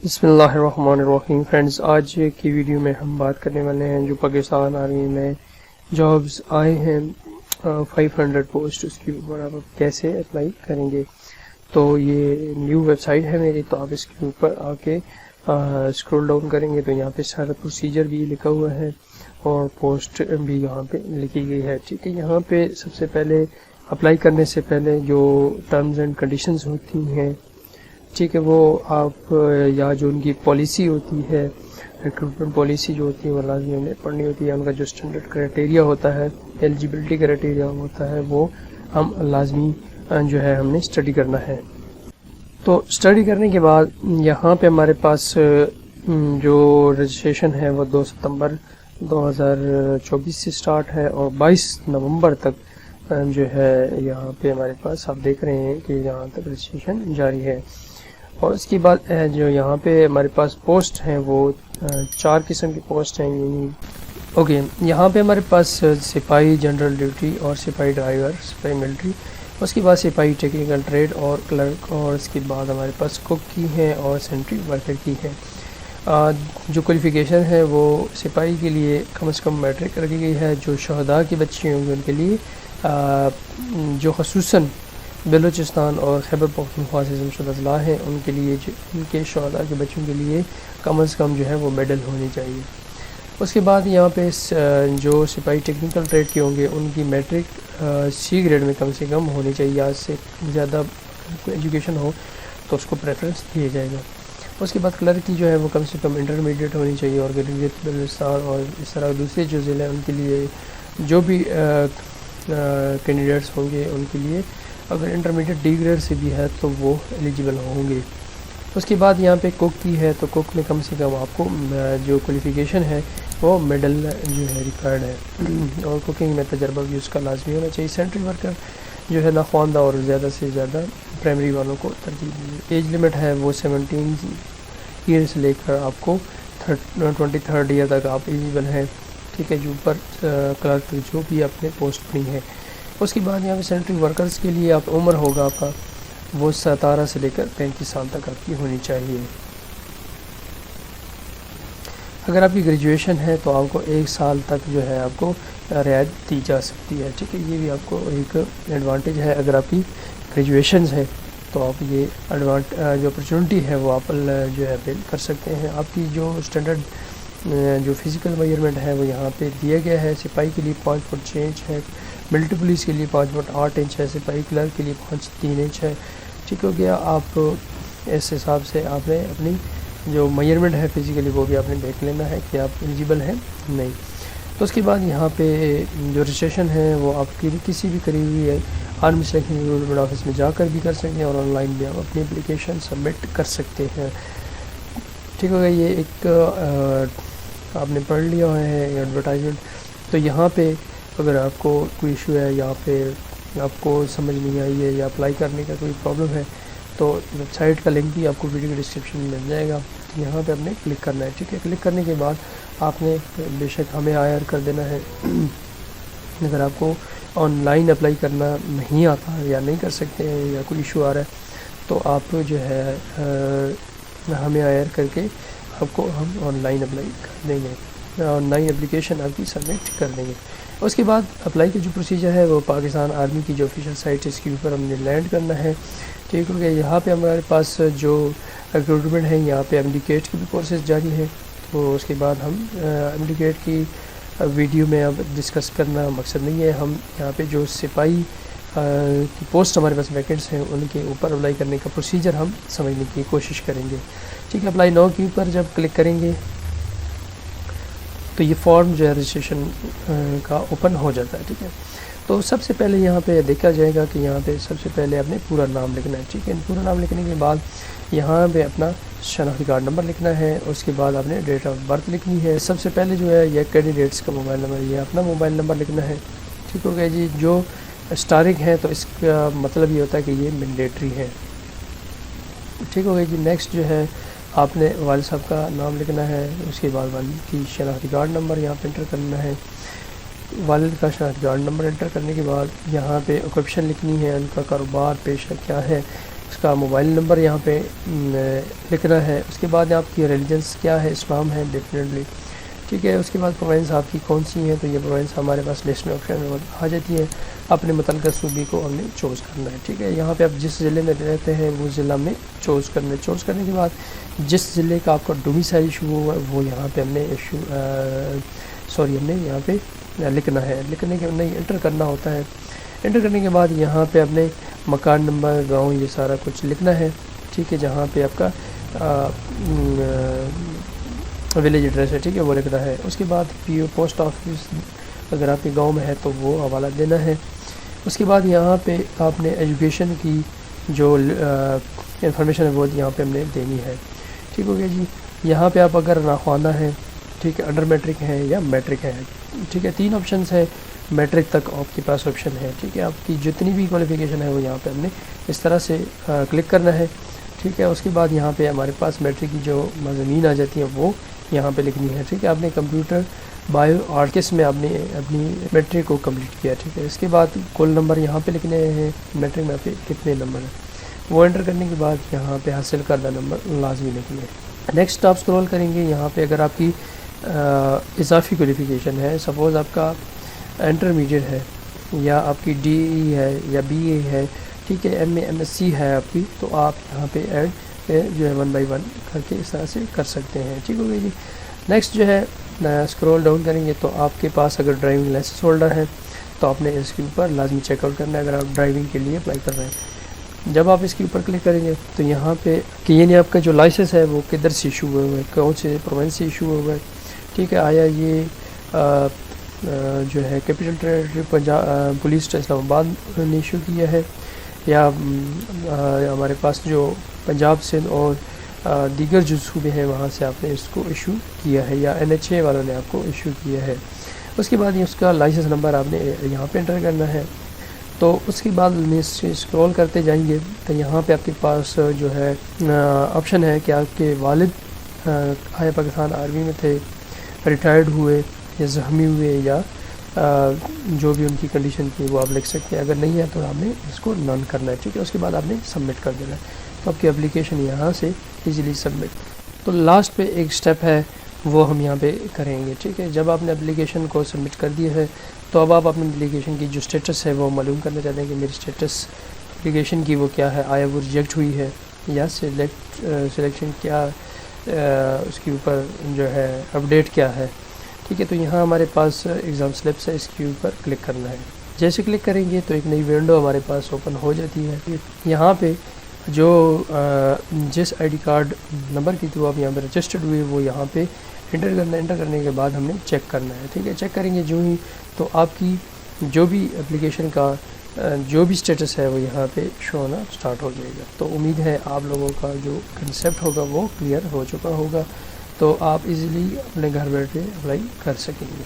بسم اللہ الرحمن الرحیم فرینڈز، آج کی ویڈیو میں ہم بات کرنے والے ہیں جو پاکستان آرمی میں جابز آئے ہیں 500 پوسٹ، اس کے اوپر آپ کیسے اپلائی کریں گے۔ تو یہ نیو ویب سائٹ ہے میری، تو آپ اس کے اوپر آ کے اسکرول ڈاؤن کریں گے تو یہاں پہ سارا پروسیجر بھی لکھا ہوا ہے اور پوسٹ بھی یہاں پہ لکھی گئی ہے۔ ٹھیک ہے، یہاں پہ سب سے پہلے اپلائی کرنے سے پہلے جو ٹرمز اینڈ کنڈیشنز ہوتی ہیں، ٹھیک ہے، وہ آپ یا جو ان کی پالیسی ہوتی ہے، ریکروٹمنٹ پالیسی جو ہوتی ہے وہ لازمی ہمیں پڑھنی ہوتی ہے۔ ان کا جو اسٹینڈرڈ کرائٹیریا ہوتا ہے، ایلیجیبلٹی کرائٹیریا ہوتا ہے، وہ ہم لازمی جو ہے ہم نے اسٹڈی کرنا ہے۔ تو اسٹڈی کرنے کے بعد یہاں پہ ہمارے پاس جو رجسٹریشن ہے وہ 2 ستمبر 2024 سے سٹارٹ ہے اور 22 نومبر تک جو ہے یہاں پہ ہمارے پاس آپ دیکھ رہے ہیں کہ یہاں تک رجسٹریشن جاری ہے۔ اور اس کے بعد جو یہاں پہ ہمارے پاس پوسٹ ہیں وہ 4 قسم کی پوسٹ ہیں، اوکے۔ یہاں پہ ہمارے پاس سپاہی جنرل ڈیوٹی اور سپاہی ڈرائیور، سپاہی ملٹری، اس کے بعد سپاہی ٹیکنیکل ٹریڈ اور کلرک، اور اس کے بعد ہمارے پاس کوک کی ہے اور سینٹری ورکر کی ہے۔ جو کوالیفیکیشن ہے وہ سپاہی کے لیے کم از کم میٹرک رکھی گئی ہے۔ جو شہداء کی بچی ہوں گے ان کے لیے جو خصوصاً بلوچستان اور خیبر پختونخوا سے ضم شدہ اضلاع ہیں ان کے لیے، ان کے شہداء کے بچوں کے لیے کم از کم جو ہے وہ میڈل ہونی چاہیے۔ اس کے بعد یہاں پہ جو سپاہی ٹیکنیکل ٹریڈ کے ہوں گے ان کی میٹرک سی گریڈ میں کم سے کم ہونی چاہیے، یا اس سے زیادہ ایجوکیشن ہو تو اس کو پریفرنس دیا جائے گا۔ اس کے بعد کلرک کی جو ہے وہ کم سے کم انٹرمیڈیٹ ہونی چاہیے، اور گلگت بلتستان اور اس طرح دوسرے جو ضلع ہیں ان کے لیے جو بھی کینڈیڈیٹس ہوں گے ان کے لیے اگر انٹرمیڈیٹ ڈی گریڈ سے بھی ہے تو وہ ایلیجیبل ہوں گے۔ اس کے بعد یہاں پہ کوک کی ہے، تو کوک میں کم سے کم آپ کو جو کوالیفیکیشن ہے وہ میڈل جو ہے ریکوائرڈ ہے، اور کوکنگ میں تجربہ بھی اس کا لازمی ہونا چاہیے۔ سینٹری ورکر جو ہے ناخواندہ اور زیادہ سے زیادہ پرائمری والوں کو ترجیح دی۔ ایج لمٹ ہے وہ 17 ایئر سے لے کر آپ کو 23rd ایئر تک آپ ایلیجیبل ہیں، ٹھیک ہے، جو اوپر کلرک جو بھی آپ نے پوسٹ پڑی ہے۔ اس کے بعد یہاں پہ سینٹری ورکرز کے لیے آپ عمر ہوگا آپ کا وہ 17 سے لے کر 35 سال تک آپ کی ہونی چاہیے۔ اگر آپ کی گریجویشن ہے تو آپ کو 1 سال تک جو ہے آپ کو رعایت دی جا سکتی ہے، ٹھیک ہے، یہ بھی آپ کو ایک ایڈوانٹیج ہے۔ اگر آپ کی گریجویشنز ہے تو آپ یہ جو اپرچونٹی ہے وہ آپ جو ہے اپیل کر سکتے ہیں۔ آپ کی جو اسٹینڈرڈ جو فزیکل میجرمنٹ ہے وہ یہاں پہ دیا گیا ہے۔ سپاہی کے لیے 5 فٹ 6 انچ ہے، ملٹی پولیس کے لیے 5 فٹ 8 انچ ہے، سپاہی کلرک کے لیے 5 3 انچ ہے، ٹھیک ہو گیا۔ آپ اس حساب سے آپ نے اپنی جو میجرمنٹ ہے فزیکلی وہ بھی آپ نے دیکھ لینا ہے کہ آپ ایلیجیبل ہیں نہیں۔ تو اس کے بعد یہاں پہ جو رجسٹریشن ہے وہ آپ کی کسی بھی قریبی آرمی سلیکشن ریکروٹمنٹ آفس میں جا کر بھی کر سکتے ہیں، اور آن لائن بھی آپ اپنی اپلیکیشن سبمٹ کر سکتے ہیں، ٹھیک ہو گیا۔ یہ ایک آپ نے پڑھ لیا ہے ایڈورٹائزمنٹ۔ تو یہاں پہ اگر آپ کو کوئی ایشو ہے یا پھر آپ کو سمجھ نہیں آئی ہے یا اپلائی کرنے کا کوئی پرابلم ہے تو ویب سائٹ کا لنک بھی آپ کو ویڈیو کے ڈسکرپشن میں مل جائے گا، یہاں پہ آپ نے کلک کرنا ہے، ٹھیک ہے۔ کلک کرنے کے بعد آپ نے بے شک ہمیں آئر کر دینا ہے۔ اگر آپ کو آن لائن اپلائی کرنا نہیں آتا یا نہیں کر سکتے ہیں یا کوئی ایشو آ رہا ہے تو آپ جو ہے ہمیں آئر کر کے آپ کو ہم آن لائن اپلائی کر دیں گے، آن لائن اپلیکیشن آپ کی سبمٹ کر دیں گے۔ اس کے بعد اپلائی کا جو پروسیجر ہے وہ پاکستان آرمی کی جو آفیشیل سائٹ ہے اس کے اوپر ہم نے لینڈ کرنا ہے، ٹھیک ہو گیا۔ یہاں پہ ہمارے پاس جو ریکروٹمنٹ ہے یہاں پہ ایمڈیکیٹ کی بھی کورسز جاری ہے، تو اس کے بعد ہم ایمڈیکیٹ کی ویڈیو میں اب ڈسکس کرنا مقصد نہیں ہے۔ ہم یہاں پہ جو سپاہی کی پوسٹ ہمارے پاس ویکینٹس ہیں ان کے اوپر اپلائی کرنے کا پروسیجر ہم سمجھنے کی کوشش کریں گے، ٹھیک ہے۔ اپلائی ناؤ کے اوپر جب کلک کریں گے تو یہ فارم جو ہے رجسٹریشن کا اوپن ہو جاتا ہے، ٹھیک ہے۔ تو سب سے پہلے یہاں پہ دیکھا جائے گا کہ یہاں پہ سب سے پہلے آپ نے پورا نام لکھنا ہے، ٹھیک ہے۔ پورا نام لکھنے کے بعد یہاں پہ اپنا شناختی کارڈ نمبر لکھنا ہے، اس کے بعد آپ نے ڈیٹ آف برتھ لکھنی ہے۔ سب سے پہلے جو ہے یہ کینڈیڈیٹس کا موبائل نمبر، یہ اپنا موبائل نمبر لکھنا ہے، ٹھیک ہو گیا جی۔ جو اسٹارنگ ہے تو اس کا مطلب یہ ہوتا ہے کہ یہ مینڈیٹری ہے، ٹھیک ہو گیا جی۔ نیکسٹ جو ہے آپ نے والد صاحب کا نام لکھنا ہے، اس کے بعد والد کی شناختی کارڈ نمبر یہاں پہ انٹر کرنا ہے۔ والد کا شناختی کارڈ نمبر انٹر کرنے کے بعد یہاں پہ آکوپیشن لکھنی ہے، ان کا کاروبار پیشہ کیا ہے، اس کا موبائل نمبر یہاں پہ لکھنا ہے. اس کے بعد آپ کی ریلیجنس کیا ہے, اسلام ہے ڈیفینیٹلی, ٹھیک ہے. اس کے بعد پروونس آپ کی کون سی ہیں, تو یہ پروونس ہمارے پاس لسٹ میں آپشن میں آ جاتی ہے. اپنے متعلقہ صوبے کو ہم نے چوز کرنا ہے, ٹھیک ہے. یہاں پہ آپ جس ضلع میں رہتے ہیں وہ ضلع ہم نے چوز کرنا ہے. چوز کرنے کے بعد جس ضلع کا آپ کا ڈومیسائل ایشو ہوا ہے وہ یہاں پہ ہم نے ہم نے یہاں پہ لکھنا ہے. لکھنے کے نہیں انٹر کرنا ہوتا ہے. انٹر کرنے کے بعد یہاں پہ اپنے مکان نمبر, گاؤں, یہ سارا کچھ لکھنا ہے, ٹھیک ہے. جہاں پہ آپ کا ولیج ایڈریس ہے, ٹھیک ہے, وہ لکھنا ہے. اس کے بعد پی او پوسٹ آفس اگر آپ کے گاؤں میں ہے تو وہ حوالہ دینا ہے. اس کے بعد یہاں پہ آپ نے ایجوکیشن کی جو انفارمیشن ہے وہ یہاں پہ ہم نے دینی ہے, ٹھیک ہو گیا جی. یہاں پہ آپ اگر ناخواندہ ہیں, ٹھیک ہے, انڈر میٹرک ہیں یا میٹرک ہیں, ٹھیک ہے. 3 آپشنس ہیں, میٹرک تک آپ کے پاس آپشن ہے, ٹھیک ہے. آپ کی جتنی بھی کوالیفیکیشن ہے وہ یہاں پہ ہم نے اس طرح سے کلک کرنا ہے, ٹھیک ہے. اس کے بعد یہاں پہ ہمارے پاس میٹرک کی جو مضامین آ جاتی ہیں وہ یہاں پہ لکھنی ہے, ٹھیک ہے. آپ نے کمپیوٹر بایو آرٹ کس میں آپ نے اپنی میٹرک کو کمپلیٹ کیا, ٹھیک ہے. اس کے بعد کل نمبر یہاں پہ لکھنے ہیں, میٹرک میں آپ کے کتنے نمبر ہیں وہ انٹر کرنے کے بعد یہاں پہ حاصل کردہ نمبر لازمی لکھنے ہیں. نیکسٹ آپ اسکرول کریں گے, یہاں پہ اگر آپ کی اضافی کوالیفیکیشن ہے, سپوز آپ کا انٹرمیڈیٹ ہے یا آپ کی ڈی ای ہے یا بی اے ہے, ٹھیک ہے, M A M S C ہے آپ کی, تو آپ یہاں پہ ایڈ جو ہے 1 بائی 1 کر کے اس طرح سے کر سکتے ہیں, ٹھیک ہو گیا جی. نیکسٹ جو ہے اسکرول ڈاؤن کریں گے تو آپ کے پاس اگر ڈرائیونگ لائسنس ہولڈر ہے تو آپ نے اس کے اوپر لازمی چیک آؤٹ کرنا ہے اگر آپ ڈرائیونگ کے لیے اپلائی کر رہے ہیں. جب آپ اس کے اوپر کلک کریں گے تو یہاں پہ کہ یعنی آپ کا جو لائسنس ہے وہ کدھر سے ایشو ہوا ہے, کون سے پروونس سے ایشو ہوا ہے, ٹھیک ہے. آیا یہ جو ہے کیپٹل ٹیریٹری پولیس اسلام آباد نے ایشو کیا ہے, یا ہمارے پاس جو پنجاب سندھ اور دیگر جو صوبے ہیں وہاں سے آپ نے اس کو ایشو کیا ہے, یا NHA والوں نے آپ کو ایشو کیا ہے. اس کے بعد یہ اس کا لائسنس نمبر آپ نے یہاں پہ انٹر کرنا ہے. تو اس کے بعد اسکرول کرتے جائیں گے تو یہاں پہ آپ کے پاس جو ہے آپشن ہے کہ آپ کے والد آیا پاکستان آرمی میں تھے, ریٹائرڈ ہوئے یا زخمی ہوئے, یا جو بھی ان کی کنڈیشن تھی وہ آپ لکھ سکتے ہیں. اگر نہیں ہے تو آپ نے اس کو نن کرنا ہے, ٹھیک ہے. اس کے بعد آپ نے سبمٹ کر دینا ہے, تو آپ کی اپلیکیشن یہاں سے ایزیلی سبمٹ. تو لاسٹ پہ ایک سٹیپ ہے وہ ہم یہاں پہ کریں گے, ٹھیک ہے. جب آپ نے اپلیکیشن کو سبمٹ کر دیا ہے تو اب آپ اپنی اپلیکیشن کی جو اسٹیٹس ہے وہ معلوم کرنا چاہتے ہیں کہ میری اسٹیٹس اپلیکیشن کی وہ کیا ہے, آیا وہ ریجیکٹ ہوئی ہے یا سلیکشن کیا اس کے اوپر جو ہے اپڈیٹ کیا ہے, ٹھیک ہے. تو یہاں ہمارے پاس ایگزام سلپس ہے, اس کے اوپر کلک کرنا ہے. جیسے کلک کریں گے تو ایک نئی ونڈو ہمارے پاس اوپن ہو جاتی ہے. یہاں پہ جو جس آئی ڈی کارڈ نمبر کے تھرو آپ یہاں پہ رجسٹرڈ ہوئے وہ یہاں پہ انٹر کرنا ہے. انٹر کرنے کے بعد ہم نے چیک کرنا ہے, ٹھیک ہے. چیک کریں گے جو ہی تو آپ کی جو بھی اپلیکیشن کا جو بھی اسٹیٹس ہے وہ یہاں پہ شو ہونا اسٹارٹ ہو جائے گا. تو امید ہے آپ لوگوں کا جو کنسیپٹ ہوگا وہ کلیئر ہو چکا ہوگا, تو آپ ایزیلی اپنے گھر بیٹھے اپلائی کر سکیں گے.